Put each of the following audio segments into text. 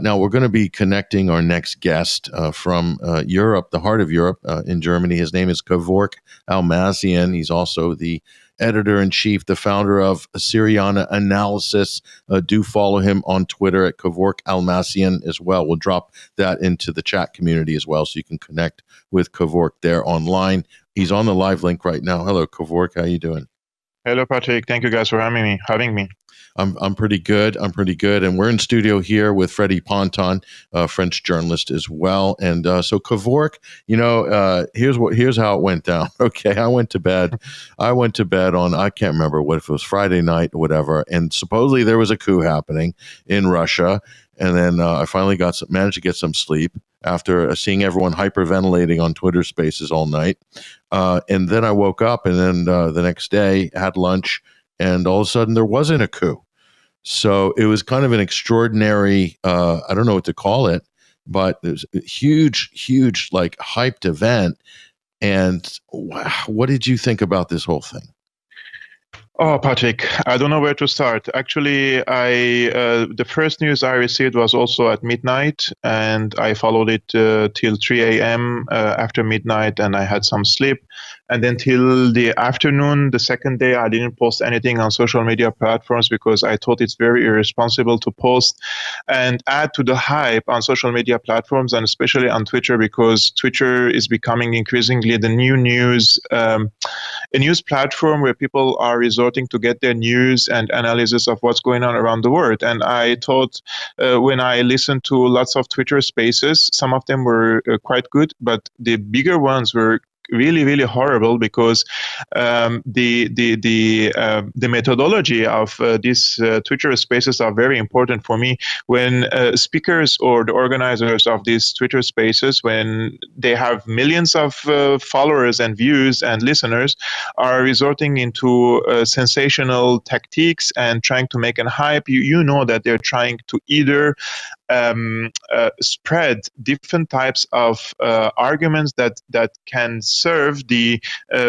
Now, we're going to be connecting our next guest from Europe, the heart of Europe, in Germany. His name is Kevork Almassian. He's also the editor-in-chief, the founder of Syriana Analysis. Do follow him on Twitter at Kevork Almassian as well. We'll drop that into the chat community as well, so you can connect with Kevork there online. He's on the live link right now. Hello, Kevork. How you doing? Hello, Patrick. Thank you guys for having me. I'm pretty good. And we're in studio here with Freddie Ponton, a French journalist as well. And so Kevork, here's how it went down. Okay, I went to bed on, I can't remember if it was Friday night or whatever, and supposedly there was a coup happening in Russia. And then I finally managed to get some sleep after seeing everyone hyperventilating on Twitter Spaces all night. And then I woke up, and then the next day had lunch, and all of a sudden there wasn't a coup. So it was kind of an extraordinary, I don't know what to call it, but it was a huge, like hyped event. And what did you think about this whole thing? Oh, Patrick, I don't know where to start. Actually, the first news I received was also at midnight, and I followed it till 3 a.m. After midnight, and I had some sleep. And then till the afternoon, the second day, I didn't post anything on social media platforms because I thought it's very irresponsible to post and add to the hype on social media platforms, and especially on Twitter, because Twitter is becoming increasingly the new news, a news platform where people are resorting to get their news and analysis of what's going on around the world. And I thought when I listened to lots of Twitter spaces, some of them were quite good, but the bigger ones were really horrible, because the methodology of these Twitter spaces are very important for me. When speakers or the organizers of these Twitter spaces, when they have millions of followers and views and listeners, are resorting into sensational tactics and trying to make an hype, you know that they're trying to either spread different types of arguments that can serve the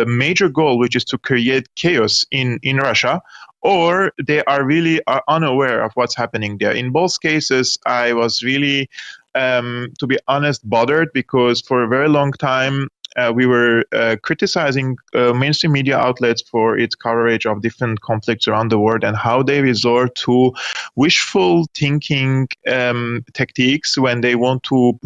major goal, which is to create chaos in Russia, or they are really unaware of what's happening there. In both cases, I was really, to be honest, bothered, because for a very long time, we were criticizing mainstream media outlets for its coverage of different conflicts around the world and how they resort to wishful thinking techniques when they want to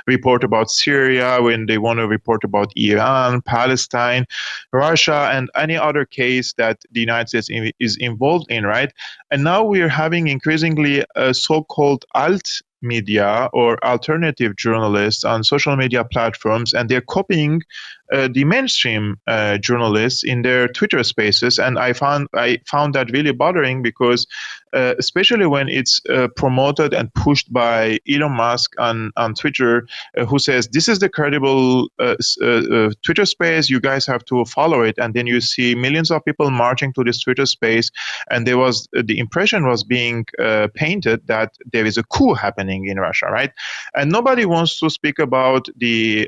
report about Syria, when they want to report about Iran, Palestine, Russia, and any other case that the United States is involved in, right? And now we're having increasingly so-called alt media or alternative journalists on social media platforms, and they're copying the mainstream journalists in their Twitter spaces. And I found that really bothering, because especially when it's promoted and pushed by Elon Musk on Twitter, who says, this is the credible Twitter space, you guys have to follow it. And then you see millions of people marching to this Twitter space, and the impression was being painted that there is a coup happening in Russia, right? And nobody wants to speak about the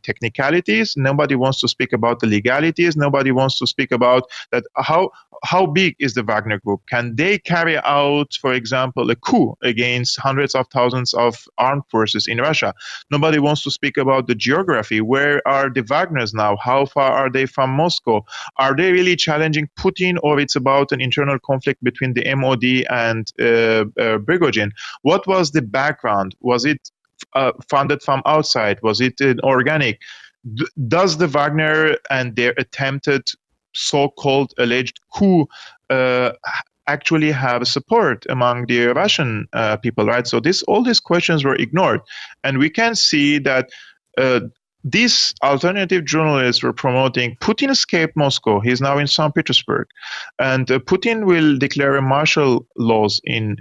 technicalities. Nobody wants to speak about the legalities. Nobody wants to speak about that. How big is the Wagner Group? Can they carry out, for example, a coup against hundreds of thousands of armed forces in Russia? Nobody wants to speak about the geography. Where are the Wagners now? How far are they from Moscow? Are they really challenging Putin, or it's about an internal conflict between the MOD and Prigozhin? What was the background? Was it funded from outside? Was it organic? Does the Wagner and their attempted so-called alleged coup actually have support among the Russian people, right? So all these questions were ignored. And we can see that these alternative journalists were promoting Putin escaped Moscow. He's now in St. Petersburg. And Putin will declare martial laws in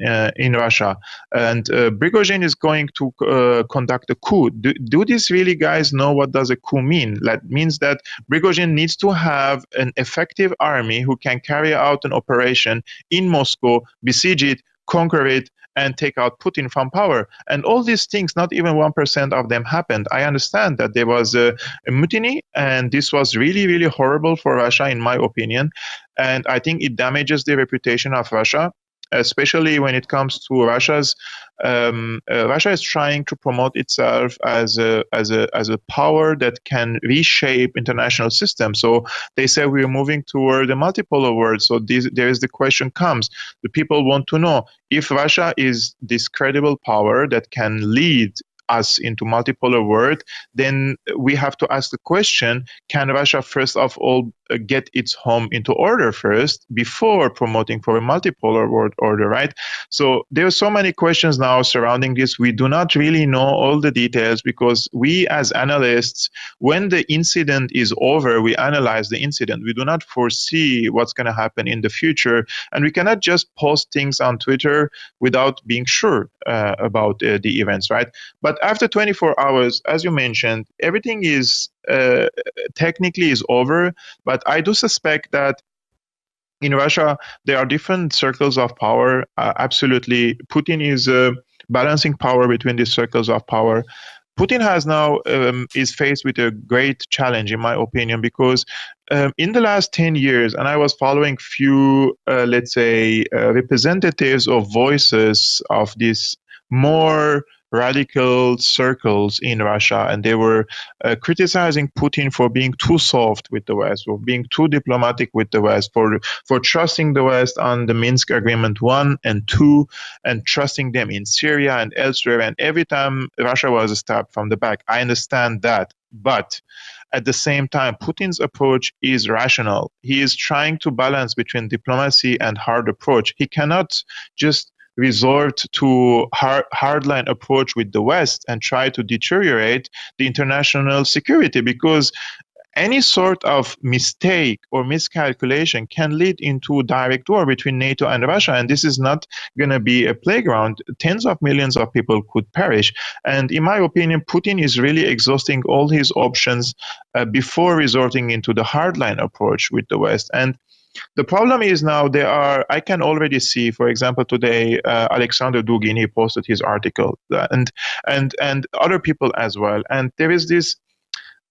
Russia. And Prigozhin is going to conduct a coup. Do these really guys know what does a coup mean? That means that Prigozhin needs to have an effective army who can carry out an operation in Moscow, besiege it, conquer it, and take out Putin from power. And all these things, not even 1% of them happened. I understand that there was a mutiny, and this was really horrible for Russia, in my opinion. And I think it damages the reputation of Russia. especially when it comes to Russia's. Russia is trying to promote itself as a power that can reshape international systems. So they say we are moving toward a multipolar world. So there is the question comes: the people want to know if Russia is this credible power that can lead us into multipolar world, then we have to ask the question, can Russia first of all get its home into order first before promoting for a multipolar world order, right? So there are so many questions now surrounding this. We do not really know all the details because we as analysts, when the incident is over, we analyze the incident. We do not foresee what's going to happen in the future, and we cannot just post things on Twitter without being sure about the events, right? But after 24 hours, as you mentioned, everything is technically is over. But I do suspect that in Russia, there are different circles of power. Absolutely. Putin is balancing power between these circles of power. Putin has now is faced with a great challenge, in my opinion, because in the last 10 years, and I was following few, let's say, representatives of voices of these more radical circles in Russia, and they were criticizing Putin for being too soft with the West, for being too diplomatic with the West, for trusting the West on the Minsk Agreement 1 and 2, and trusting them in Syria and elsewhere. And every time Russia was stabbed from the back. I understand that. But at the same time, Putin's approach is rational. He is trying to balance between diplomacy and hard approach. He cannot just resort to hardline approach with the West and try to deteriorate the international security, because any sort of mistake or miscalculation can lead into direct war between NATO and Russia. And this is not going to be a playground. Tens of millions of people could perish. And in my opinion, Putin is really exhausting all his options before resorting into the hardline approach with the West. And the problem is now I can already see, for example, today, Alexander Dugin, he posted his article and other people as well. And there is this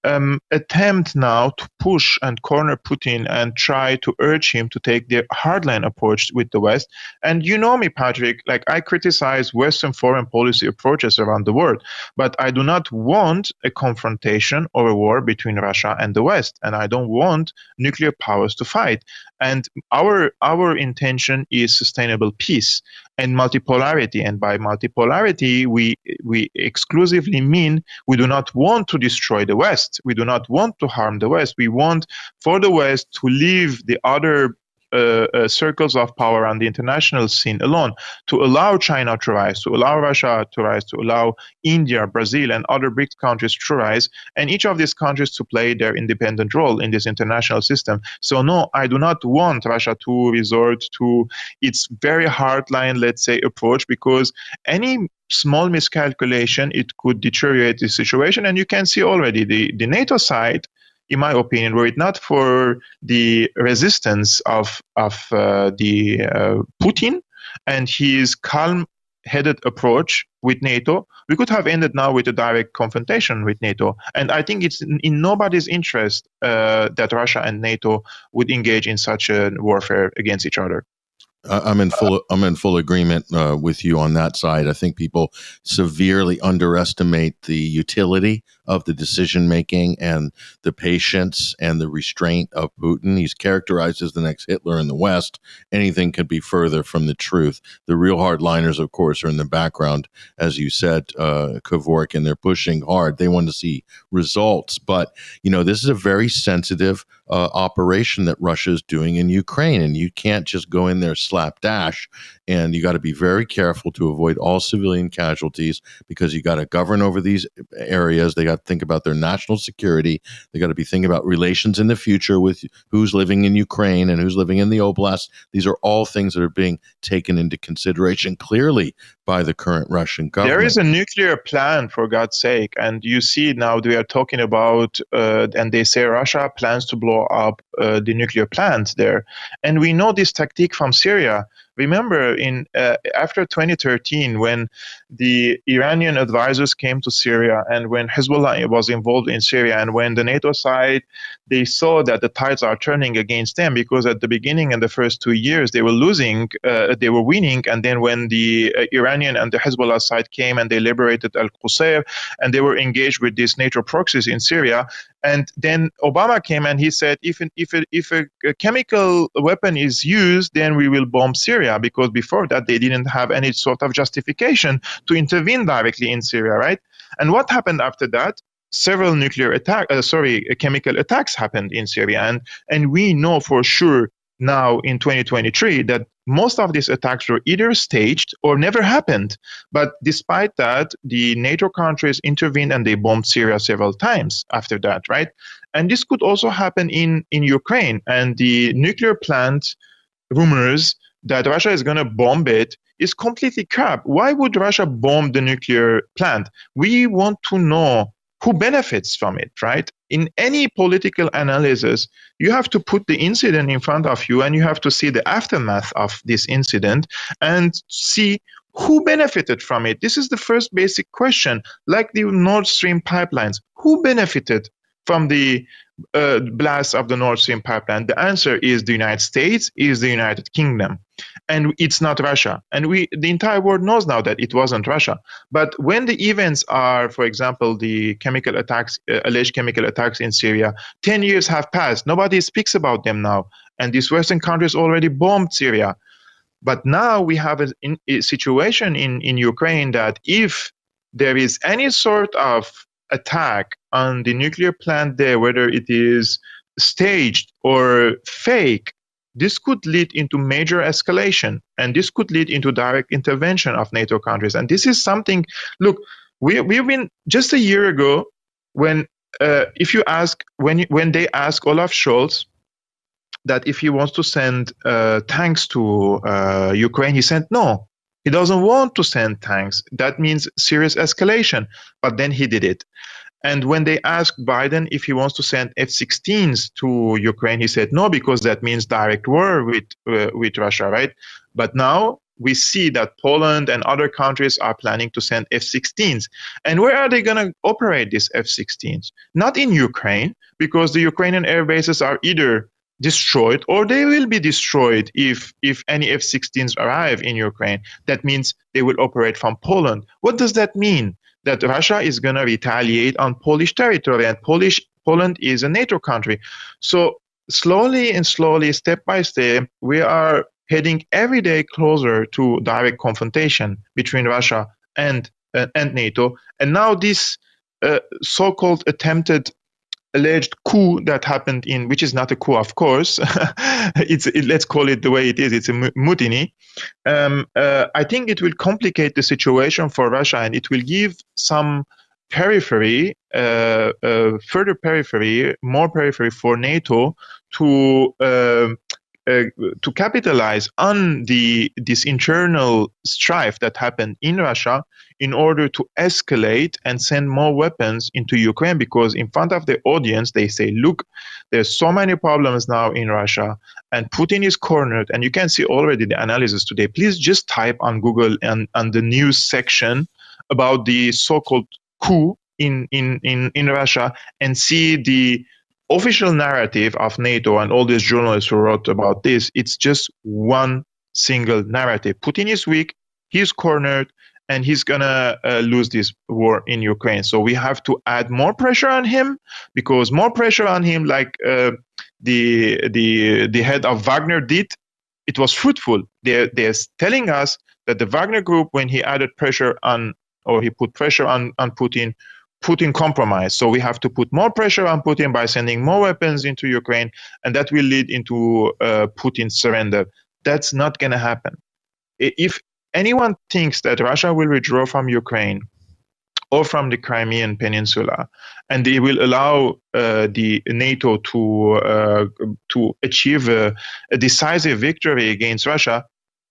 attempt now to push and corner Putin and try to urge him to take the hardline approach with the West. And you know me, Patrick, like I criticize Western foreign policy approaches around the world, but I do not want a confrontation or a war between Russia and the West. And I don't want nuclear powers to fight. And our intention is sustainable peace and multipolarity. And by multipolarity, we exclusively mean we do not want to destroy the West. We do not want to harm the West. We want for the West to leave the other circles of power on the international scene alone, to allow China to rise, to allow Russia to rise, to allow India, Brazil, and other BRICS countries to rise, and each of these countries to play their independent role in this international system. So no, I do not want Russia to resort to its very hardline, let's say, approach, because any small miscalculation, it could deteriorate the situation. And you can see already the NATO side, in my opinion, were it not for the resistance of Putin and his calm-headed approach with NATO, we could have ended now with a direct confrontation with NATO. And I think it's in nobody's interest that Russia and NATO would engage in such a warfare against each other. I'm in full agreement with you on that side. I think people severely underestimate the utility of the decision making and the patience and the restraint of Putin. He's characterized as the next Hitler in the West. Anything could be further from the truth. The real hardliners, of course, are in the background, as you said, Kevork, and they're pushing hard. They want to see results, but this is a very sensitive operation that Russia is doing in Ukraine, and you can't just go in there slapdash, and you got to be very careful to avoid all civilian casualties, because you got to govern over these areas. They got to think about their national security. They got to be thinking about relations in the future with who's living in Ukraine and who's living in the oblast. These are all things that are being taken into consideration clearly by the current Russian government. There is a nuclear plan, for God's sake, and you see now they are talking about, and they say Russia plans to blow up the nuclear plant there. And we know this tactic from Syria. Remember, in after 2013, when the Iranian advisors came to Syria, and when Hezbollah was involved in Syria, and when the NATO side, they saw that the tides are turning against them, because at the beginning, in the first 2 years, they were losing, they were winning, and then when the Iranian and the Hezbollah side came and they liberated Al-Qusayr, and they were engaged with these NATO proxies in Syria, and then Obama came and he said, if a chemical weapon is used, then we will bomb Syria, because before that they didn't have any sort of justification to intervene directly in Syria, right? And what happened after that? Several chemical attacks happened in Syria, and we know for sure now in 2023 that most of these attacks were either staged or never happened. But despite that, the NATO countries intervened and they bombed Syria several times after that, right? And this could also happen in Ukraine. And the nuclear plant rumors that Russia is going to bomb it is completely crap. Why would Russia bomb the nuclear plant? We want to know who benefits from it, right? In any political analysis, you have to put the incident in front of you and you have to see the aftermath of this incident and see who benefited from it. This is the first basic question, like the Nord Stream pipelines. Who benefited from the blast of the Nord Stream pipeline? The answer is the United States, is the United Kingdom, and it's not Russia. And the entire world knows now that it wasn't Russia. But when the events are, for example, the chemical attacks, alleged chemical attacks in Syria, 10 years have passed. Nobody speaks about them now. And these Western countries already bombed Syria. But now we have a situation in Ukraine that if there is any sort of attack on the nuclear plant there, whether it is staged or fake, this could lead into major escalation, and this could lead into direct intervention of NATO countries. And this is something, look, we've been just a year ago when if you ask, when they ask Olaf Scholz that if he wants to send tanks to Ukraine, he said no. He doesn't want to send tanks. That means serious escalation. But then he did it. And when they asked Biden if he wants to send F-16s to Ukraine, he said no, because that means direct war with Russia, right? But now we see that Poland and other countries are planning to send F-16s. And where are they going to operate these F-16s? Not in Ukraine, because the Ukrainian air bases are either destroyed or they will be destroyed if any F-16s arrive in Ukraine. That means they will operate from Poland. What does that mean? That Russia is going to retaliate on Polish territory, and Poland is a NATO country. So slowly and slowly, step by step, we are heading every day closer to direct confrontation between Russia and NATO. And now this so-called attempted alleged coup that happened which is not a coup, of course. Let's call it the way it is. It's a mutiny. I think it will complicate the situation for Russia, and it will give some periphery, further periphery, more periphery for NATO to capitalize on this internal strife that happened in Russia in order to escalate and send more weapons into Ukraine, because in front of the audience they say, look, there's so many problems now in Russia and Putin is cornered. And you can see already the analysis today. Please just type on Google and on the news section about the so-called coup in Russia and see the official narrative of NATO and all these journalists who wrote about this. It's just one single narrative. Putin is weak, he's cornered, and he's gonna lose this war in Ukraine. So we have to add more pressure on him, because more pressure on him, like the head of Wagner did, it was fruitful. They're telling us that the Wagner group, when he added pressure on, or he put pressure on Putin compromised. So we have to put more pressure on Putin by sending more weapons into Ukraine, and that will lead into Putin's surrender. That's not going to happen. If anyone thinks that Russia will withdraw from Ukraine or from the Crimean Peninsula, and they will allow the NATO to achieve a decisive victory against Russia,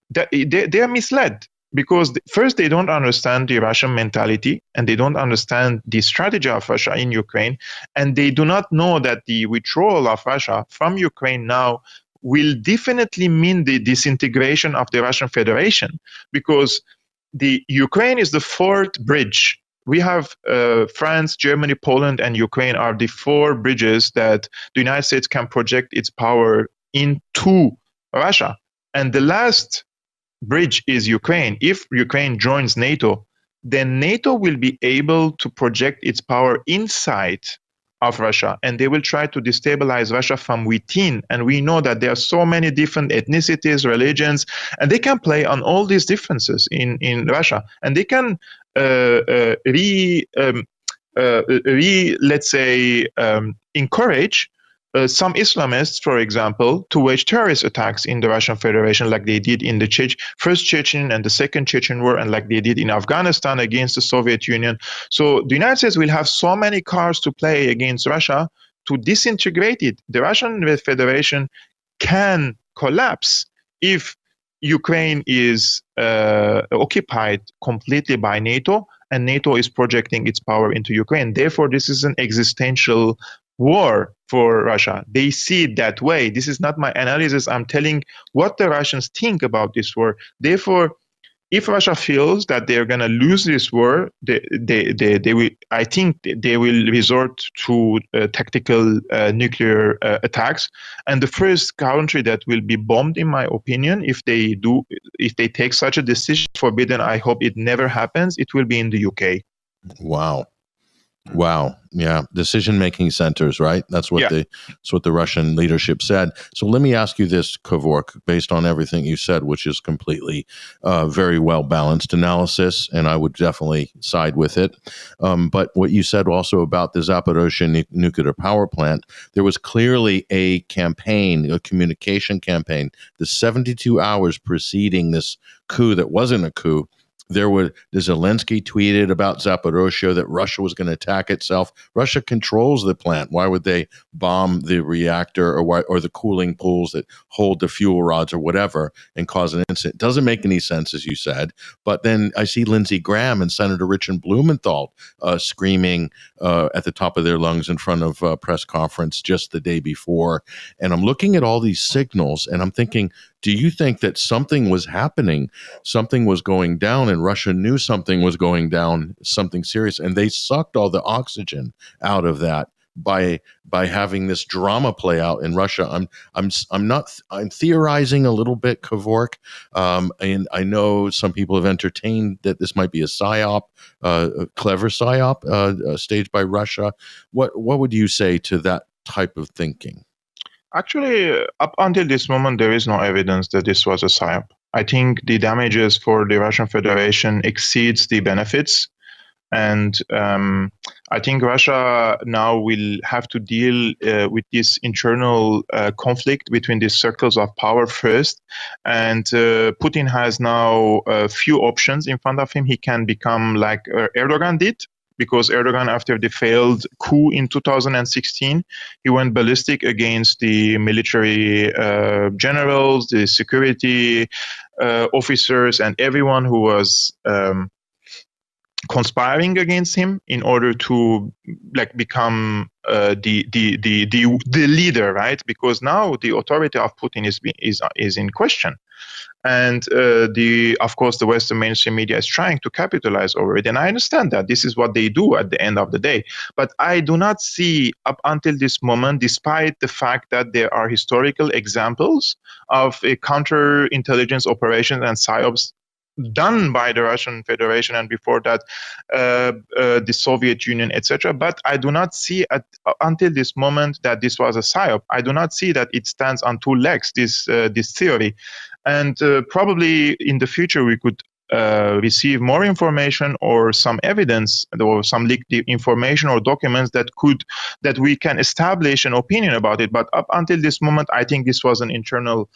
they are misled. Because first, they don't understand the Russian mentality, and they don't understand the strategy of Russia in Ukraine, and they do not know that the withdrawal of Russia from Ukraine now will definitely mean the disintegration of the Russian Federation, because the Ukraine is the fourth bridge. We have France, Germany, Poland, and Ukraine are the four bridges that the United States can project its power into Russia. And the last bridge is Ukraine. If Ukraine joins NATO, then NATO will be able to project its power inside of Russia, and they will try to destabilize Russia from within. And we know that there are so many different ethnicities, religions, and they can play on all these differences in Russia, and they can let's say, encourage some Islamists, for example, to wage terrorist attacks in the Russian Federation, like they did in the first Chechen and the second Chechen war, and like they did in Afghanistan against the Soviet Union. So the United States will have so many cards to play against Russia to disintegrate it. The Russian Federation can collapse if Ukraine is occupied completely by NATO, and NATO is projecting its power into Ukraine. Therefore, this is an existential war for Russia. They see it that way. This is not my analysis. I'm telling what the Russians think about this war. Therefore, if Russia feels that they're going to lose this war, they will, I think they will resort to tactical nuclear attacks. And the first country that will be bombed, in my opinion, if they take such a decision, forbidden, I hope it never happens, it will be in the UK. Wow. Yeah. Decision-making centers, right? That's what the Russian leadership said. So let me ask you this, Kevork, based on everything you said, which is completely very well-balanced analysis, and I would definitely side with it. But what you said also about the Zaporozhye nuclear power plant, there was clearly a campaign, a communication campaign, the 72 hours preceding this coup that wasn't a coup. The Zelensky tweeted about Zaporozhye that Russia was going to attack itself. Russia controls the plant. Why would they bomb the reactor or the cooling pools that hold the fuel rods or whatever and cause an incident? Doesn't make any sense, as you said. But then I see Lindsey Graham and Senator Richard Blumenthal screaming at the top of their lungs in front of a press conference just the day before. And I'm looking at all these signals and I'm thinking, do you think that something was happening, something was going down, and Russia knew something was going down, something serious, and they sucked all the oxygen out of that by having this drama play out in Russia? I'm theorizing a little bit, Kevork, and I know some people have entertained that this might be a psyop, a clever psyop staged by Russia. What would you say to that type of thinking? Actually, up until this moment, there is no evidence that this was a psyop. I think the damages for the Russian Federation exceeds the benefits. And I think Russia now will have to deal with this internal conflict between these circles of power first. And Putin has now a few options in front of him. He can become like Erdogan did, because Erdogan, after the failed coup in 2016, he went ballistic against the military generals, the security officers, and everyone who was conspiring against him in order to become the leader, right? Because now the authority of Putin is in question. And of course, the Western mainstream media is trying to capitalize over it. And I understand that this is what they do at the end of the day. But I do not see up until this moment, despite the fact that there are historical examples of a counterintelligence operations and psyops done by the Russian Federation and before that the Soviet Union, etc. But I do not see until this moment that this was a psyop. I do not see that it stands on two legs, this theory. And probably in the future we could receive more information or some evidence or some leaked information or documents that we can establish an opinion about it. But up until this moment, I think this was an internal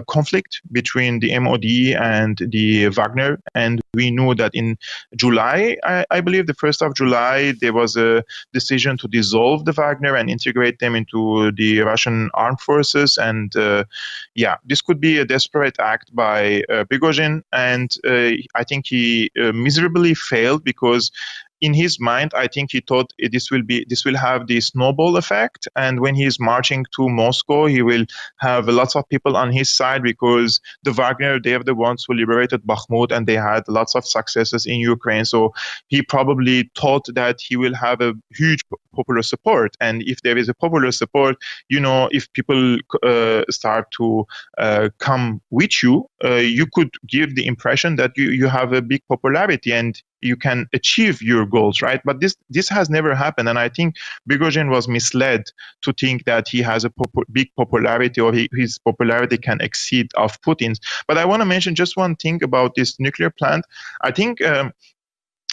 conflict between the MOD and the Wagner. And we knew that in July, I believe the 1st of July, there was a decision to dissolve the Wagner and integrate them into the Russian armed forces. And this could be a desperate act by Prigozhin. And I think he miserably failed, because in his mind, I think he thought this will have the snowball effect, and when he's marching to Moscow, he will have lots of people on his side because the Wagner, they are the ones who liberated Bakhmut, and they had lots of successes in Ukraine. So he probably thought that he will have a huge popular support, and if there is a popular support, if people start to come with you, you could give the impression that you have a big popularity and you can achieve your goals, right? But this has never happened, and I think Prigozhin was misled to think that he has a big popularity, or his popularity can exceed of Putin's. But I want to mention just one thing about this nuclear plant. I think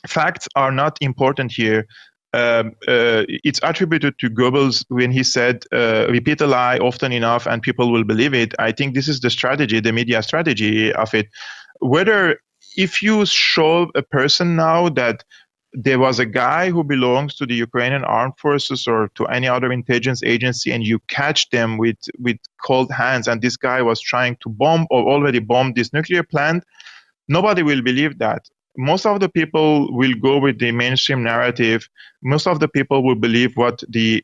facts are not important here. It's attributed to Goebbels when he said, repeat a lie often enough and people will believe it. I think this is the strategy, the media strategy of it. If you show a person now that there was a guy who belongs to the Ukrainian armed forces or to any other intelligence agency, and you catch them with cold hands, and this guy was trying to bomb or already bombed this nuclear plant, nobody will believe that. Most of the people will go with the mainstream narrative. Most of the people will believe what the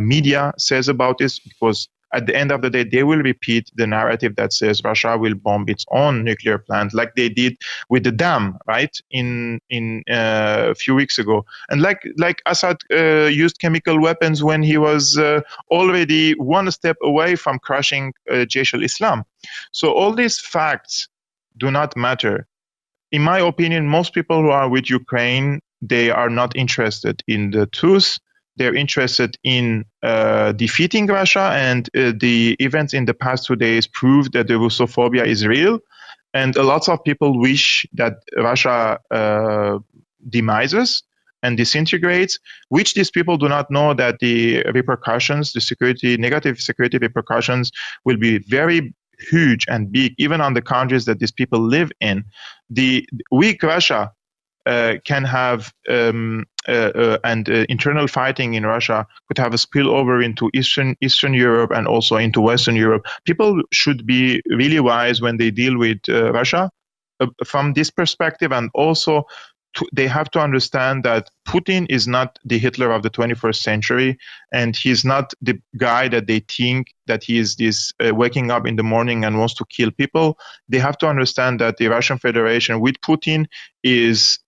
media says about this, because at the end of the day, they will repeat the narrative that says Russia will bomb its own nuclear plant, like they did with the dam, right? In a few weeks ago, and like Assad used chemical weapons when he was already one step away from crushing Jaish al-Islam. So all these facts do not matter. In my opinion, most people who are with Ukraine, they are not interested in the truth. They're interested in defeating Russia, and the events in the past 2 days prove that the Russophobia is real. And a lot of people wish that Russia demises and disintegrates, which these people do not know that the repercussions, the negative security repercussions will be very huge and big, even on the countries that these people live in. The weak Russia can have internal fighting in Russia could have a spillover into Eastern Europe and also into Western Europe. People should be really wise when they deal with Russia from this perspective, and also they have to understand that Putin is not the Hitler of the 21st century, and he's not the guy that they think that he is this waking up in the morning and wants to kill people. They have to understand that the Russian Federation with Putin is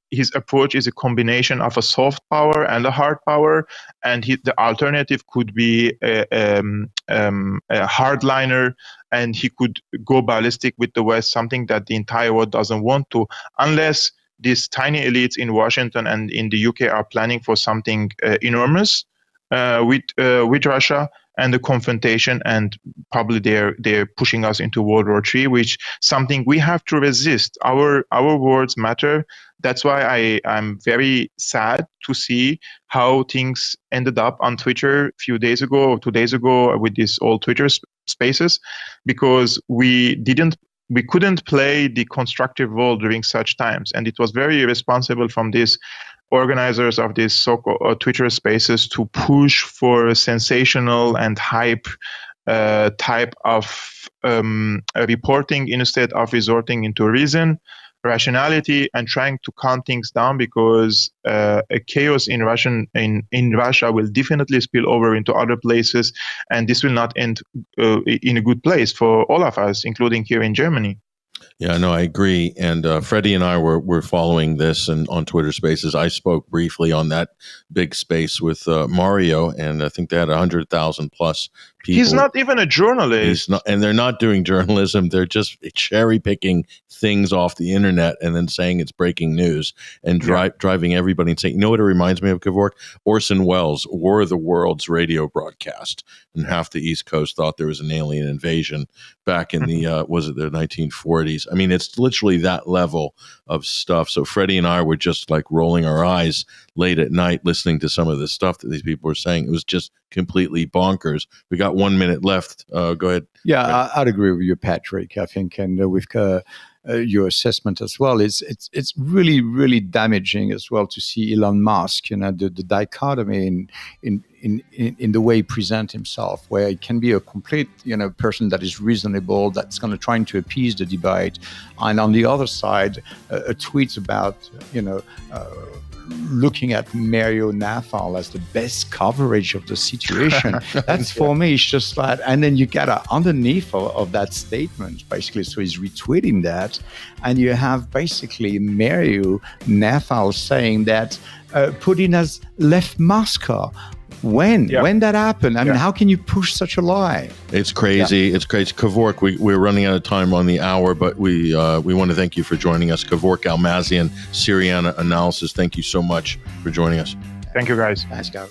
his approach is a combination of a soft power and a hard power, and the alternative could be a hardliner, and he could go ballistic with the West, something that the entire world doesn't want to, unless these tiny elites in Washington and in the UK are planning for something enormous with Russia and the confrontation, and probably they're pushing us into World War III, which something we have to resist. Our words matter. That's why I'm very sad to see how things ended up on Twitter a few days ago or 2 days ago with these old Twitter spaces, because we couldn't play the constructive role during such times, and it was very irresponsible from these organizers of these so-called Twitter spaces to push for a sensational and hype type of reporting instead of resorting into reason, rationality, and trying to calm things down, because a chaos in Russia will definitely spill over into other places, and this will not end in a good place for all of us, including here in Germany. Yeah, no, I agree. And Freddie and I were following this and on Twitter Spaces. I spoke briefly on that big space with Mario, and I think they had 100,000 plus people. He's not even a journalist. He's not, and they're not doing journalism. They're just cherry picking things off the internet and then saying it's breaking news and driving everybody insane. You know what it reminds me of, Kevork? Orson Welles' War of the Worlds radio broadcast, and half the East Coast thought there was an alien invasion back in the was it the 1940s? I mean, it's literally that level of stuff. So Freddie and I were just like rolling our eyes late at night listening to some of the stuff that these people were saying. It was just completely bonkers. We got 1 minute left. Go ahead. Yeah, I'd agree with you, Patrick. I think, and your assessment as well. It's really, really damaging as well to see Elon Musk, the dichotomy in the way he presents himself, where he can be a complete, person that is reasonable, that's going to trying to appease the debate, and on the other side, a tweet about, looking at Mario Nafal as the best coverage of the situation. That's for me, it's just like, and then you get underneath of that statement, basically, so he's retweeting that, and you have basically Mario Nafal saying that Putin has left Moscow. When that happened? I mean, how can you push such a lie? It's crazy. It's crazy. Kevork, we're running out of time on the hour, but we want to thank you for joining us. Kevork Almassian, Syriana Analysis. Thank you so much for joining us. Thank you, guys. Nice go.